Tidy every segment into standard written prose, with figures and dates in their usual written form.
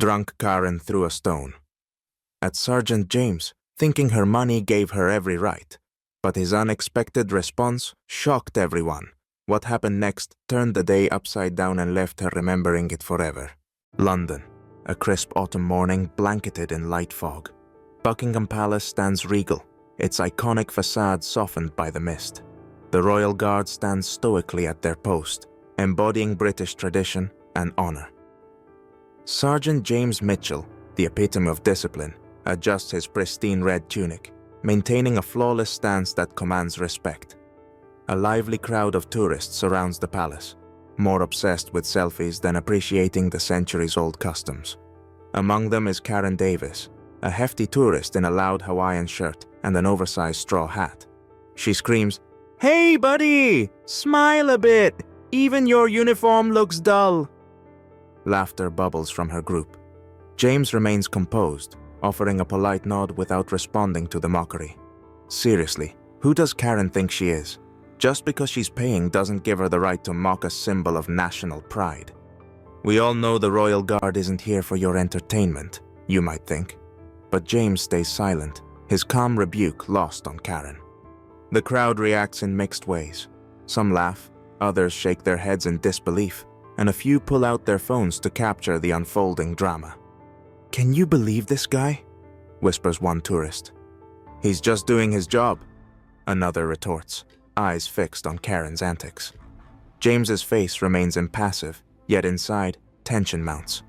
Drunk Karen threw a stone at Sergeant James, thinking her money gave her every right. But his unexpected response shocked everyone. What happened next turned the day upside down and left her remembering it forever. London, a crisp autumn morning blanketed in light fog. Buckingham Palace stands regal, its iconic facade softened by the mist. The Royal Guard stands stoically at their post, embodying British tradition and honor. Sergeant James Mitchell, the epitome of discipline, adjusts his pristine red tunic, maintaining a flawless stance that commands respect. A lively crowd of tourists surrounds the palace, more obsessed with selfies than appreciating the centuries-old customs. Among them is Karen Davis, a hefty tourist in a loud Hawaiian shirt and an oversized straw hat. She screams, "Hey buddy! Smile a bit! Even your uniform looks dull!" Laughter bubbles from her group. James remains composed, offering a polite nod without responding to the mockery. Seriously, who does Karen think she is? Just because she's paying doesn't give her the right to mock a symbol of national pride. We all know the Royal Guard isn't here for your entertainment, you might think. But James stays silent, his calm rebuke lost on Karen. The crowd reacts in mixed ways. Some laugh, others shake their heads in disbelief, and a few pull out their phones to capture the unfolding drama. "Can you believe this guy?" whispers one tourist. "He's just doing his job," another retorts, eyes fixed on Karen's antics. James's face remains impassive, yet inside, tension mounts.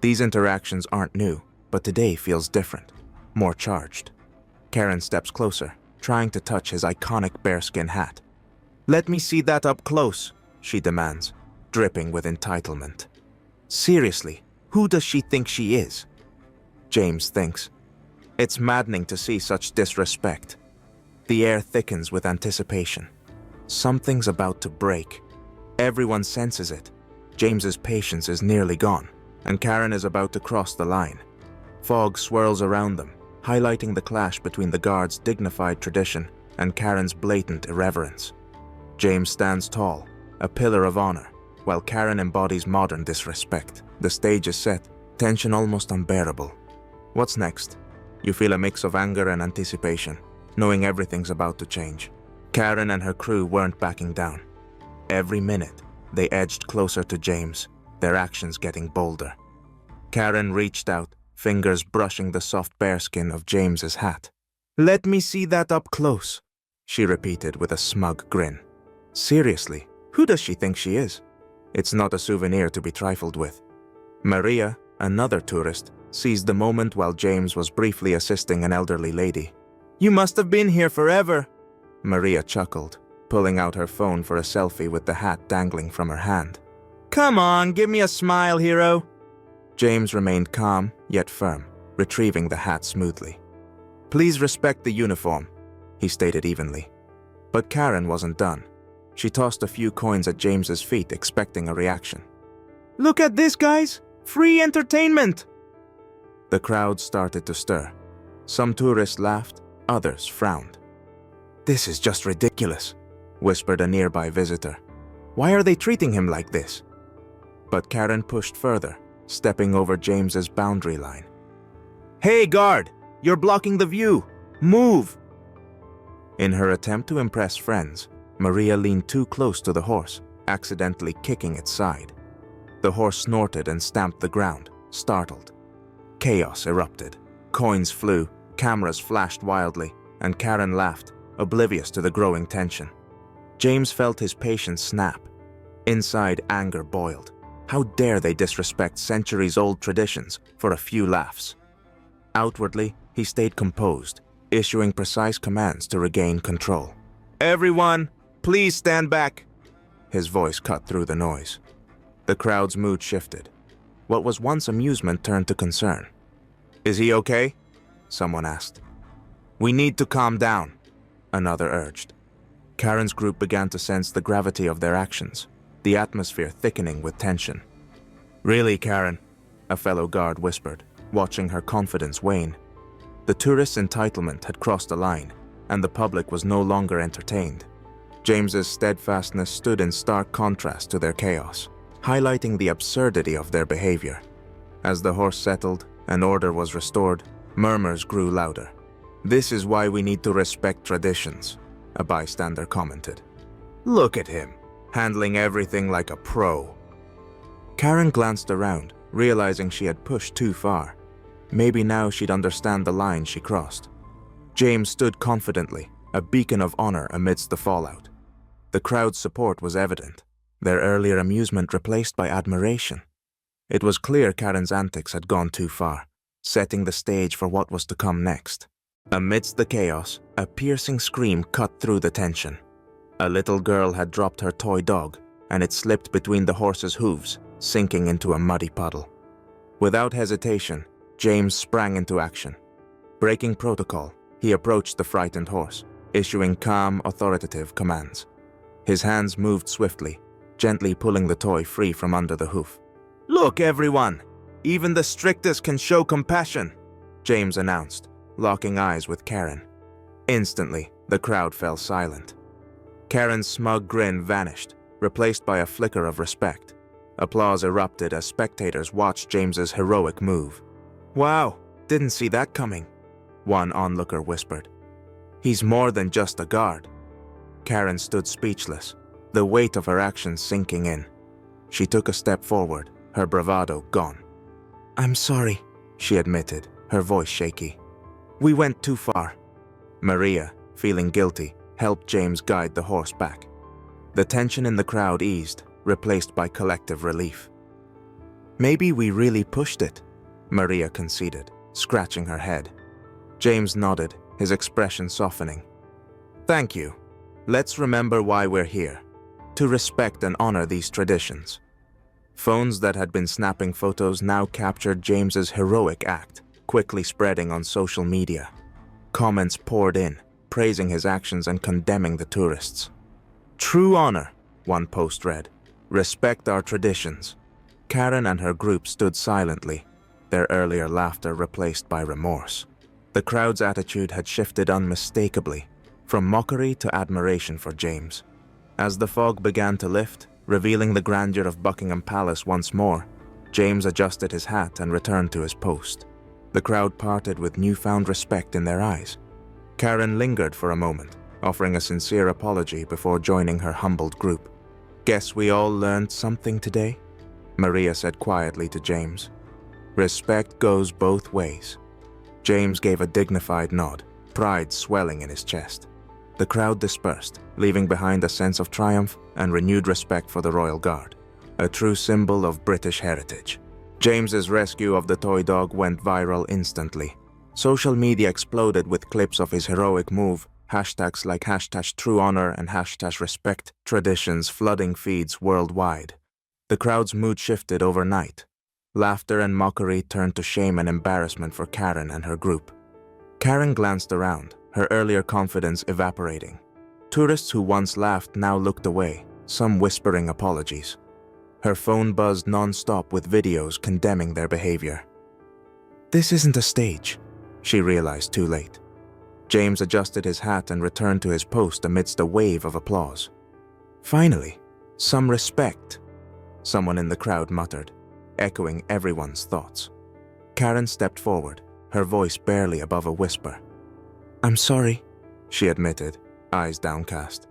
These interactions aren't new, but today feels different, more charged. Karen steps closer, trying to touch his iconic bearskin hat. "Let me see that up close," she demands, dripping with entitlement. Seriously, who does she think she is? James thinks. It's maddening to see such disrespect. The air thickens with anticipation. Something's about to break. Everyone senses it. James's patience is nearly gone, and Karen is about to cross the line. Fog swirls around them, highlighting the clash between the guard's dignified tradition and Karen's blatant irreverence. James stands tall, a pillar of honor, while Karen embodies modern disrespect. The stage is set, tension almost unbearable. What's next? You feel a mix of anger and anticipation, knowing everything's about to change. Karen and her crew weren't backing down. Every minute, they edged closer to James, their actions getting bolder. Karen reached out, fingers brushing the soft bearskin of James's hat. "Let me see that up close," she repeated with a smug grin. Seriously, who does she think she is? It's not a souvenir to be trifled with. Maria, another tourist, seized the moment while James was briefly assisting an elderly lady. "You must have been here forever," Maria chuckled, pulling out her phone for a selfie with the hat dangling from her hand. "Come on, give me a smile, hero." James remained calm, yet firm, retrieving the hat smoothly. "Please respect the uniform," he stated evenly. But Karen wasn't done. She tossed a few coins at James's feet, expecting a reaction. "Look at this, guys! Free entertainment!" The crowd started to stir. Some tourists laughed, others frowned. "This is just ridiculous," whispered a nearby visitor. "Why are they treating him like this?" But Karen pushed further, stepping over James's boundary line. "Hey, guard! You're blocking the view! Move!" In her attempt to impress friends, Maria leaned too close to the horse, accidentally kicking its side. The horse snorted and stamped the ground, startled. Chaos erupted. Coins flew, cameras flashed wildly, and Karen laughed, oblivious to the growing tension. James felt his patience snap. Inside, anger boiled. How dare they disrespect centuries-old traditions for a few laughs? Outwardly, he stayed composed, issuing precise commands to regain control. "Everyone, please stand back!" His voice cut through the noise. The crowd's mood shifted. What was once amusement turned to concern. "Is he okay?" someone asked. "We need to calm down," another urged. Karen's group began to sense the gravity of their actions, the atmosphere thickening with tension. "Really, Karen?" a fellow guard whispered, watching her confidence wane. The tourist's entitlement had crossed a line, and the public was no longer entertained. James's steadfastness stood in stark contrast to their chaos, highlighting the absurdity of their behavior. As the horse settled and order was restored, murmurs grew louder. "This is why we need to respect traditions," a bystander commented. "Look at him, handling everything like a pro." Karen glanced around, realizing she had pushed too far. Maybe now she'd understand the line she crossed. James stood confidently, a beacon of honor amidst the fallout. The crowd's support was evident, their earlier amusement replaced by admiration. It was clear Karen's antics had gone too far, setting the stage for what was to come next. Amidst the chaos, a piercing scream cut through the tension. A little girl had dropped her toy dog, and it slipped between the horse's hooves, sinking into a muddy puddle. Without hesitation, James sprang into action. Breaking protocol, he approached the frightened horse, issuing calm, authoritative commands. His hands moved swiftly, gently pulling the toy free from under the hoof. "Look, everyone! Even the strictest can show compassion," James announced, locking eyes with Karen. Instantly, the crowd fell silent. Karen's smug grin vanished, replaced by a flicker of respect. Applause erupted as spectators watched James's heroic move. "Wow, didn't see that coming," one onlooker whispered. "He's more than just a guard." Karen stood speechless, the weight of her actions sinking in. She took a step forward, her bravado gone. "I'm sorry," she admitted, her voice shaky. "We went too far." Maria, feeling guilty, helped James guide the horse back. The tension in the crowd eased, replaced by collective relief. "Maybe we really pushed it," Maria conceded, scratching her head. James nodded, his expression softening. "Thank you. Let's remember why we're here. To respect and honor these traditions." Phones that had been snapping photos now captured James's heroic act, quickly spreading on social media. Comments poured in, praising his actions and condemning the tourists. "True honor," one post read. "Respect our traditions." Karen and her group stood silently, their earlier laughter replaced by remorse. The crowd's attitude had shifted unmistakably, from mockery to admiration for James. As the fog began to lift, revealing the grandeur of Buckingham Palace once more, James adjusted his hat and returned to his post. The crowd parted with newfound respect in their eyes. Karen lingered for a moment, offering a sincere apology before joining her humbled group. "Guess we all learned something today?" Maria said quietly to James. "Respect goes both ways." James gave a dignified nod, pride swelling in his chest. The crowd dispersed, leaving behind a sense of triumph and renewed respect for the Royal Guard, a true symbol of British heritage. James's rescue of the toy dog went viral instantly. Social media exploded with clips of his heroic move, hashtags like #TrueHonor and #Respect traditions flooding feeds worldwide. The crowd's mood shifted overnight. Laughter and mockery turned to shame and embarrassment for Karen and her group. Karen glanced around, her earlier confidence evaporating. Tourists who once laughed now looked away, some whispering apologies. Her phone buzzed non-stop with videos condemning their behavior. "This isn't a stage," she realized too late. James adjusted his hat and returned to his post amidst a wave of applause. "Finally, some respect," someone in the crowd muttered, echoing everyone's thoughts. Karen stepped forward, her voice barely above a whisper. "I'm sorry," she admitted, eyes downcast.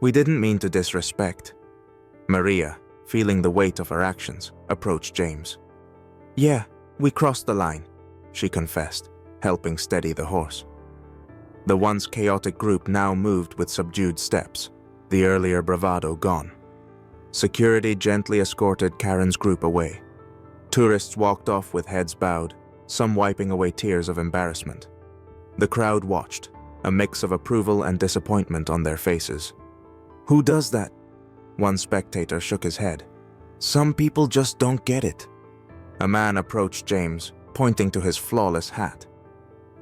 "We didn't mean to disrespect." Maria, feeling the weight of her actions, approached James. "Yeah, we crossed the line," she confessed, helping steady the horse. The once chaotic group now moved with subdued steps, the earlier bravado gone. Security gently escorted Karen's group away. Tourists walked off with heads bowed, some wiping away tears of embarrassment. The crowd watched, a mix of approval and disappointment on their faces. "Who does that?" One spectator shook his head. "Some people just don't get it." A man approached James, pointing to his flawless hat.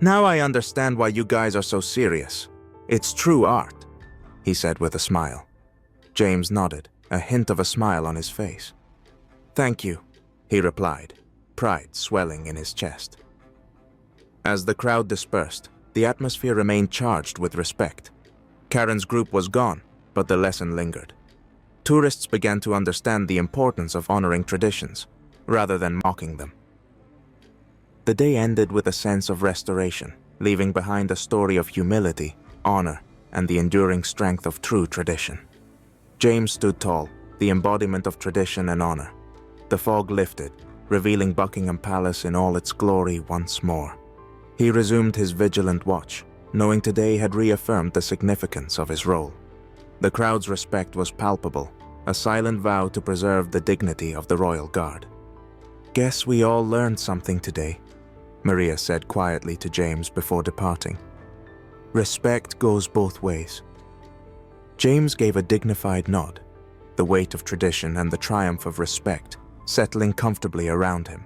"Now I understand why you guys are so serious. It's true art," he said with a smile. James nodded, a hint of a smile on his face. "Thank you," he replied, pride swelling in his chest. As the crowd dispersed, the atmosphere remained charged with respect. Karen's group was gone, but the lesson lingered. Tourists began to understand the importance of honoring traditions, rather than mocking them. The day ended with a sense of restoration, leaving behind a story of humility, honor, and the enduring strength of true tradition. James stood tall, the embodiment of tradition and honor. The fog lifted, revealing Buckingham Palace in all its glory once more. He resumed his vigilant watch, knowing today had reaffirmed the significance of his role. The crowd's respect was palpable, a silent vow to preserve the dignity of the royal guard. "Guess we all learned something today," Maria said quietly to James before departing. "Respect goes both ways." James gave a dignified nod, the weight of tradition and the triumph of respect settling comfortably around him.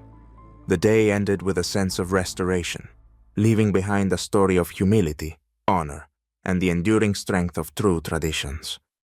The day ended with a sense of restoration, leaving behind a story of humility, honor, and the enduring strength of true traditions.